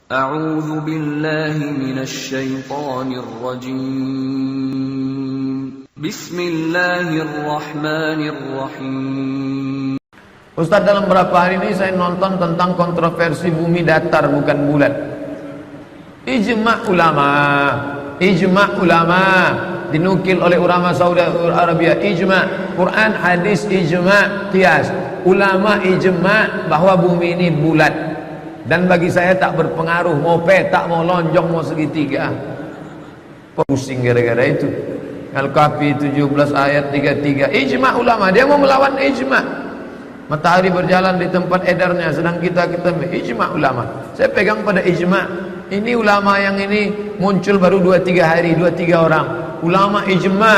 A'udzu billahi minasy syaithanir rajim. Bismillahirrahmanirrahim. Ustaz, dalam beberapa hari ini saya nonton tentang kontroversi bumi datar bukan bulat. Ijma' ulama dinukil oleh ulama Saudi Arabia, ijma', Quran, hadis, ijma', qiyas. Ulama ijma' bahwa bumi ini bulat. Dan bagi saya tak berpengaruh, mau petak, mau lonjong, mau segitiga. Pusing gara-gara itu. Al-Kahfi 17 ayat 33. Ijma' ulama, dia mau melawan ijma'. Matahari berjalan di tempat edarnya, sedang kita ijma' ulama. Saya pegang pada ijma'. Ini ulama yang ini muncul baru 2-3 hari, 2-3 orang. Ulama ijma'.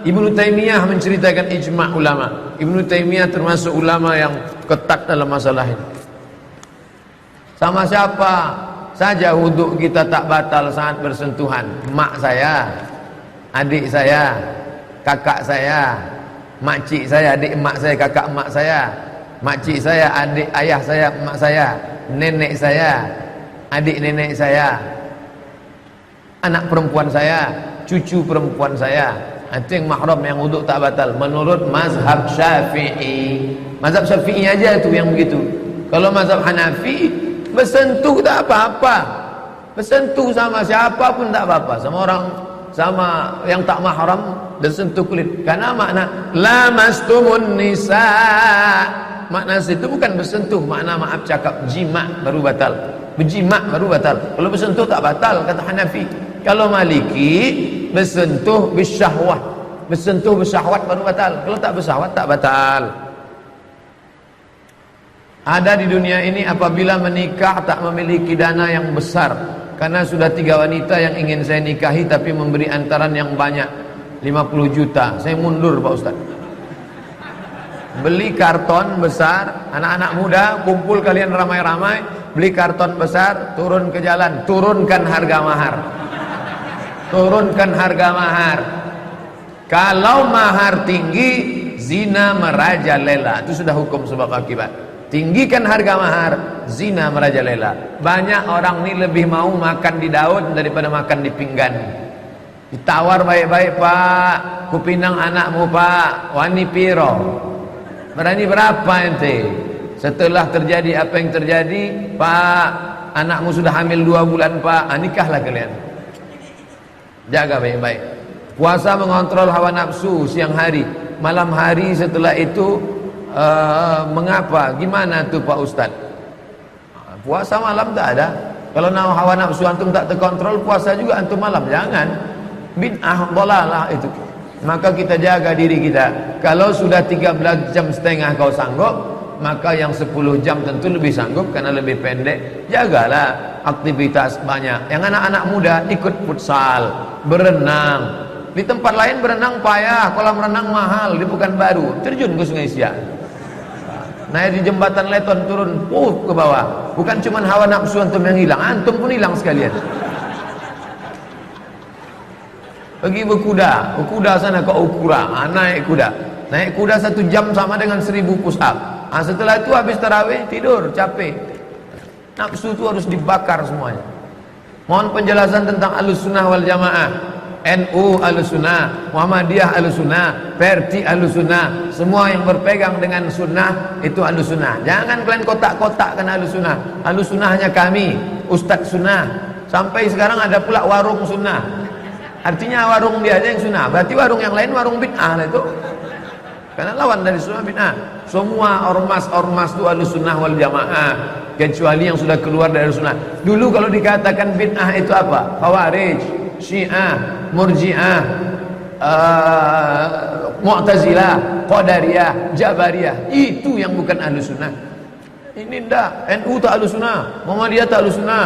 Ibnu Taimiyah menceritakan ijma' ulama. Ibnu Taimiyah termasuk ulama yang ketat dalam masalah ini. Sama siapa saja wuduk kita tak batal saat bersentuhan. Mak saya, adik saya, kakak saya, makcik saya, adik emak saya, kakak emak saya, makcik saya, adik ayah saya, emak saya, nenek saya, adik nenek saya, anak perempuan saya, cucu perempuan saya. Itu yang mahram, yang wuduk tak batal menurut mazhab Syafi'i. Mazhab Syafi'i aja tu yang begitu. Kalau mazhab Hanafi, bersentuh tak apa-apa. Bersentuh sama siapa pun tak apa-apa. Sama orang, sama yang tak mahram bersentuh kulit. Karena makna lamastumun nisa, makna situ bukan bersentuh, makna maaf cakap jima' baru batal. Berjima' baru batal. Kalau bersentuh tak batal kata Hanafi. Kalau Maliki bersentuh bisyahwah. Bersentuh bersyahwat baru batal. Kalau tak bersyahwat tak batal. Ada di dunia ini apabila menikah tak memiliki dana yang besar, karena sudah 3 wanita yang ingin saya nikahi tapi memberi antaran yang banyak, 50 juta. Saya mundur Pak Ustaz. Beli karton besar, anak-anak muda kumpul kalian ramai-ramai, beli karton besar, turun ke jalan, turunkan harga mahar. Turunkan harga mahar. Kalau mahar tinggi, zina merajalela. Itu sudah hukum sebab akibat. Tinggikan harga mahar, zina merajalela. Banyak orang ni lebih mau makan di daun daripada makan di pinggan. Ditawar baik-baik, Pak, kupinang anakmu Pak, wani piro, berani berapa ente? Setelah terjadi apa yang terjadi, Pak, anakmu sudah hamil 2 bulan Pak, nikahlah kalian. Jaga baik-baik. Puasa mengontrol hawa nafsu siang hari, malam hari setelah itu. Mengapa? Gimana tuh Pak Ustaz? Puasa malam tak ada. Kalau hawa nafsu antum tak terkontrol, puasa juga antum malam. Jangan. Bid'ah dhalalah itu. Maka kita jaga diri kita. Kalau sudah 13 jam setengah kau sanggup, maka yang 10 jam tentu lebih sanggup karena lebih pendek. Jagalah aktivitas banyak. Yang anak-anak muda ikut futsal, berenang. Di tempat lain berenang payah, kolam renang mahal, di Pekanbaru terjun ke Sungai Siak. Naik di jembatan Leton turun ke bawah. Bukan cuma hawa nafsu antum yang hilang, antum pun hilang sekalian. Pergi berkuda, berkuda sana ke Ukura, naik kuda. Naik kuda 1 jam sama dengan 1000 push up. Setelah itu habis tarawih tidur, capek. Nafsu itu harus dibakar semuanya. Mohon penjelasan tentang Ahlussunnah wal Jamaah. NU Ahlussunnah, Muhammadiyah Ahlussunnah, Perti Ahlussunnah, semua yang berpegang dengan sunnah itu Ahlussunnah. Jangan kalian kotak-kotakkan Ahlussunnah. Ahlussunnah hanya kami, Ustadz Sunnah. Sampai sekarang ada pula warung sunnah. Artinya warung dia aja yang sunnah. Berarti warung yang lain warung bid'ah lah itu. Karena lawan dari sunnah bid'ah. Semua ormas-ormas itu Ahlussunnah wal Jamaah, kecuali yang sudah keluar dari sunnah. Dulu kalau dikatakan bid'ah itu apa? Khawarij, Syiah, Murji'ah, Mu'tazilah, Qadariyah, Jabariyah. Itu yang bukan Ahlussunnah. Ini ndak, NU tak Ahlussunnah, Muhammadiyah tak Ahlussunnah,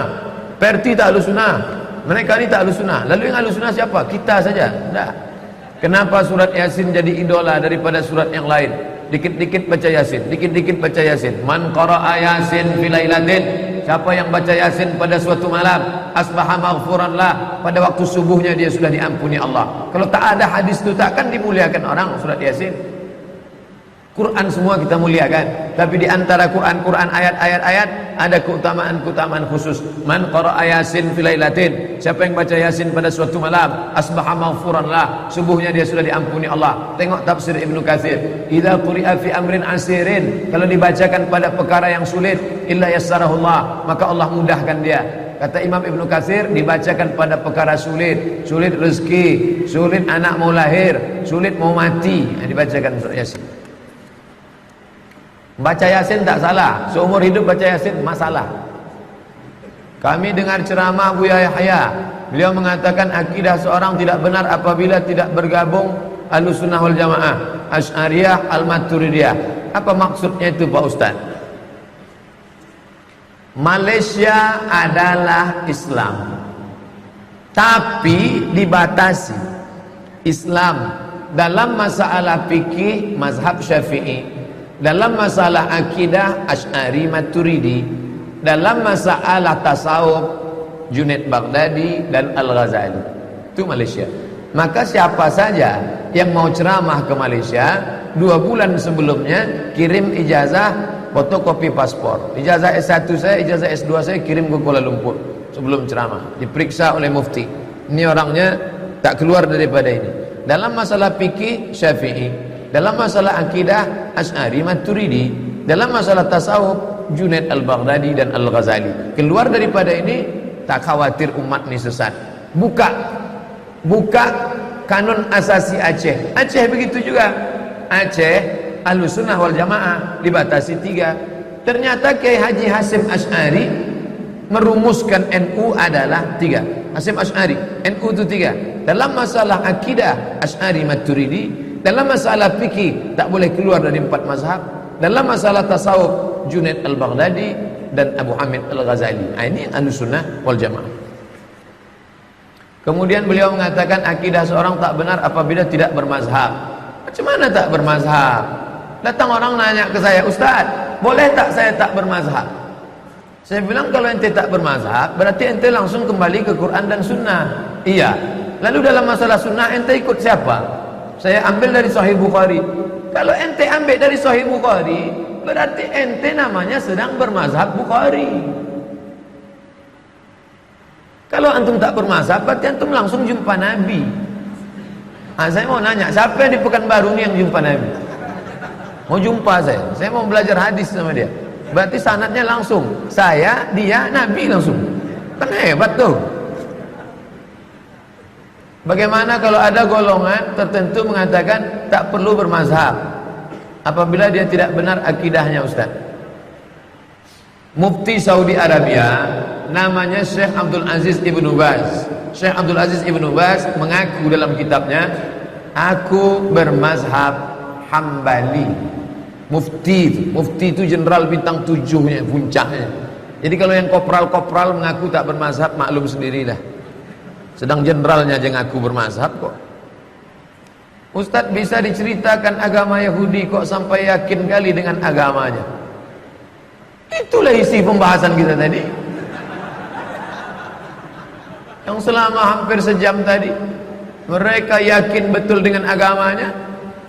Perti tak Ahlussunnah. Mereka ini tak Ahlussunnah. Lalu yang Ahlussunnah siapa? Kita saja. Ndak. Kenapa surat Yasin jadi idola daripada surat yang lain? Dikit-dikit baca Yasin, dikit-dikit baca Yasin. Man qara'a Yasin fi lailatin, siapa yang baca Yasin pada suatu malam, asbaha maghfuran lah, pada waktu subuhnya dia sudah diampuni Allah. Kalau tak ada hadis itu takkan dimuliakan orang surat Yasin. Quran semua kita muliakan, tapi di antara Quran ayat-ayat ada keutamaan khusus. Man qara'a Yasin fil lailatin, siapa yang baca Yasin pada suatu malam, asbaha maghfuran lah, subuhnya dia sudah diampuni Allah. Tengok tafsir Ibnu Katsir, idza quri'a fi amrin asirin, kalau dibacakan pada perkara yang sulit, illa yassarahullah, maka Allah mudahkan dia. Kata Imam Ibnu Katsir, dibacakan pada perkara sulit, sulit rezeki, sulit anak mau lahir, sulit mau mati, dibacakan surah Yasin. Baca Yasin tak salah, seumur hidup baca Yasin masalah. Kami dengar ceramah Buya Yahya, beliau mengatakan akidah seorang tidak benar apabila tidak bergabung Ahlussunnah wal Jamaah, Asy'ariyah, Al-Maturidiyah. Apa maksudnya itu Pak Ustaz? Malaysia adalah Islam, tapi dibatasi. Islam dalam masalah fikih mazhab Syafi'i, dalam masalah akidah Asy'ari Maturidi, dalam masalah tasawuf Junaid Baghdadi dan Al-Ghazali. Itu Malaysia. Maka siapa saja yang mau ceramah ke Malaysia, 2 bulan sebelumnya kirim ijazah fotokopi paspor. Ijazah S1 saya, ijazah S2 saya kirim ke Kuala Lumpur sebelum ceramah, diperiksa oleh mufti. Ini orangnya tak keluar daripada ini. Dalam masalah fikih Syafi'i, dalam masalah akidah Asy'ari Maturidi, dalam masalah tasawuf Junaid Al-Baghdadi dan Al-Ghazali. Keluar daripada ini tak khawatir umat ini sesat. Buka kanun asasi Aceh. Aceh begitu juga. Aceh Ahlussunnah wal Jamaah dibatasi 3. Ternyata Kiai Haji Hasyim Asy'ari merumuskan NU adalah 3. Hasyim Asy'ari, NU itu 3. Dalam masalah akidah Asy'ari Maturidi, dalam masalah fikih tak boleh keluar dari 4 mazhab, dalam masalah tasawuf Junaid Al-Baghdadi dan Abu Hamid Al-Ghazali. Ini Ahlussunnah wal Jamaah. Kemudian beliau mengatakan akidah seorang tak benar apabila tidak bermazhab. Macam mana tak bermazhab? Datang orang nanya ke saya, Ustaz, boleh tak saya tak bermazhab? Saya bilang kalau ente tak bermazhab, berarti ente langsung kembali ke Quran dan Sunnah. Iya. Lalu dalam masalah Sunnah ente ikut siapa? Saya ambil dari Sahih Bukhari. Kalau ente ambil dari Sahih Bukhari, berarti ente namanya sedang bermazhab Bukhari. Kalau antum tak bermazhab, berarti antum langsung jumpa Nabi. Saya mau nanya, siapa yang di Pekanbaru ini yang jumpa Nabi? Mau jumpa saya mau belajar hadis sama dia. Berarti sanadnya langsung, saya, dia, Nabi langsung. Kan hebat tuh. Bagaimana kalau ada golongan tertentu mengatakan tak perlu bermazhab apabila dia tidak benar akidahnya, Ustaz? Mufti Saudi Arabia namanya Syekh Abdul Aziz Ibnu Baz. Syekh Abdul Aziz Ibnu Baz mengaku dalam kitabnya, aku bermazhab Hambali. Mufti itu jenderal bintang 7-nya, puncaknya. Jadi kalau yang kopral-kopral mengaku tak bermazhab, maklum sendirilah. Sedang jenderalnya aja ngaku bermazhab kok. Ustadz, bisa diceritakan agama Yahudi kok sampai yakin kali dengan agamanya? Itulah isi pembahasan kita tadi. Yang selama hampir sejam tadi, mereka yakin betul dengan agamanya.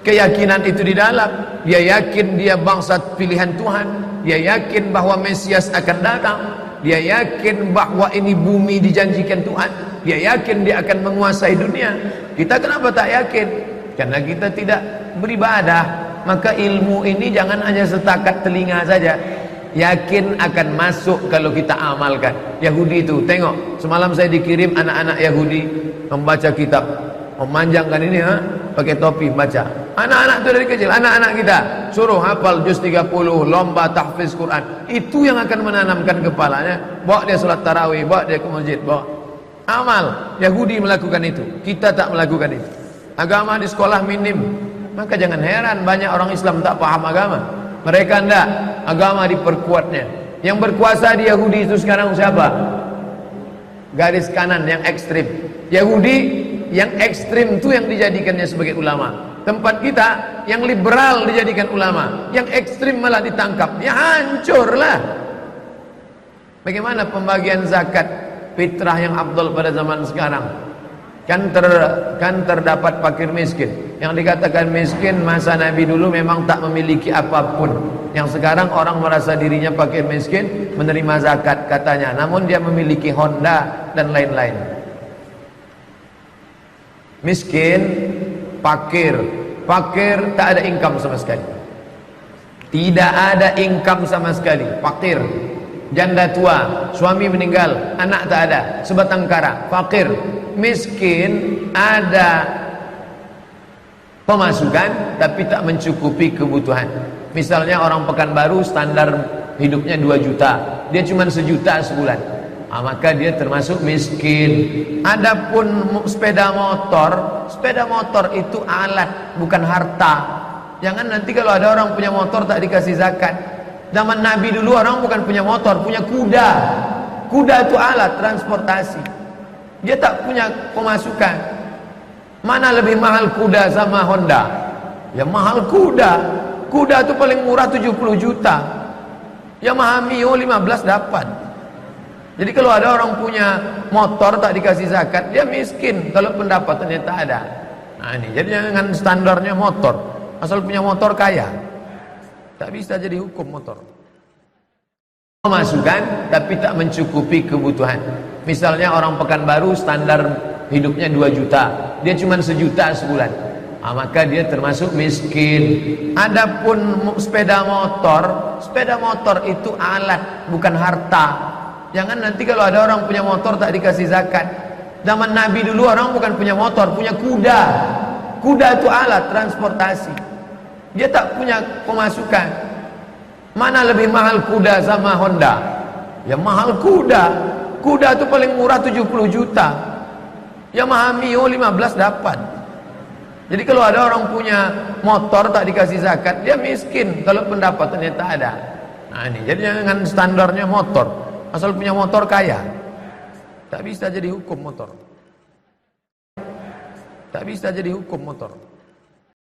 Keyakinan itu di dalam. Dia yakin dia bangsa pilihan Tuhan. Dia yakin bahwa Mesias akan datang. Dia yakin bahwa ini bumi dijanjikan Tuhan. Dia yakin dia akan menguasai dunia. Kita kenapa tak yakin? Karena kita tidak beribadah. Maka ilmu ini jangan hanya setakat telinga saja. Yakin akan masuk kalau kita amalkan. Yahudi itu, tengok, semalam saya dikirim anak-anak Yahudi membaca kitab, memanjangkan ini, pakai topi baca. Anak-anak itu dari kecil, anak-anak kita suruh hafal juz 30, lomba tahfiz Quran. Itu yang akan menanamkan kepalanya. Bawa dia salat tarawih, bawa dia ke masjid, bawa. Amal. Yahudi melakukan itu, kita tak melakukan itu. Agama di sekolah minim. Maka jangan heran banyak orang Islam tak paham agama. Mereka enggak, agama diperkuatnya. Yang berkuasa di Yahudi itu sekarang siapa? Garis kanan yang ekstrim. Yahudi yang ekstrim itu yang dijadikannya sebagai ulama. Tempat kita yang liberal dijadikan ulama, yang ekstrim malah ditangkap. Ya hancurlah. Bagaimana pembagian zakat fitrah yang afdal pada zaman sekarang? Kan terdapat fakir miskin. Yang dikatakan miskin masa Nabi dulu memang tak memiliki apapun. Yang sekarang orang merasa dirinya fakir miskin, menerima zakat katanya. Namun dia memiliki Honda dan lain-lain. Miskin, fakir. Fakir tak ada income sama sekali. Tidak ada income sama sekali. Fakir. Janda tua, suami meninggal, anak tak ada, sebatang kara, fakir. Miskin, ada pemasukan tapi tak mencukupi kebutuhan. Misalnya orang Pekanbaru standar hidupnya 2 juta, dia cuma 1 juta sebulan, maka dia termasuk miskin. Adapun sepeda motor itu alat, bukan harta. Jangan nanti kalau ada orang punya motor tak dikasih zakat. Zaman Nabi dulu orang bukan punya motor, punya kuda. Kuda itu alat transportasi. Dia tak punya pemasukan. Mana lebih mahal kuda sama Honda? Ya mahal kuda. Kuda itu paling murah 70 juta. Yamaha Mio 15 dapat. Jadi kalau ada orang punya motor tak dikasih zakat, dia miskin kalau pendapatannya tak ada. Nah ini, jadi jangan standarnya motor. Asal punya motor kaya. Tak bisa jadi hukum motor. Pemasukan tapi tak mencukupi kebutuhan. Misalnya orang Pekanbaru standar hidupnya 2 juta, dia cuma 1 juta sebulan, maka dia termasuk miskin. Adapun sepeda motor itu alat, bukan harta. Jangan nanti kalau ada orang punya motor tak dikasih zakat. Zaman Nabi dulu orang bukan punya motor, punya kuda. Kuda itu alat transportasi. Dia tak punya pemasukan. Mana lebih mahal kuda sama Honda? Ya mahal kuda. Kuda itu paling murah 70 juta. Yamaha Mio 15 dapat. Jadi kalau ada orang punya motor tak dikasih zakat, dia miskin kalau pendapatannya tak ada. Nah ini, jadi jangan standarnya motor. Asal punya motor kaya. Tak bisa jadi hukum motor. Tak bisa jadi hukum motor.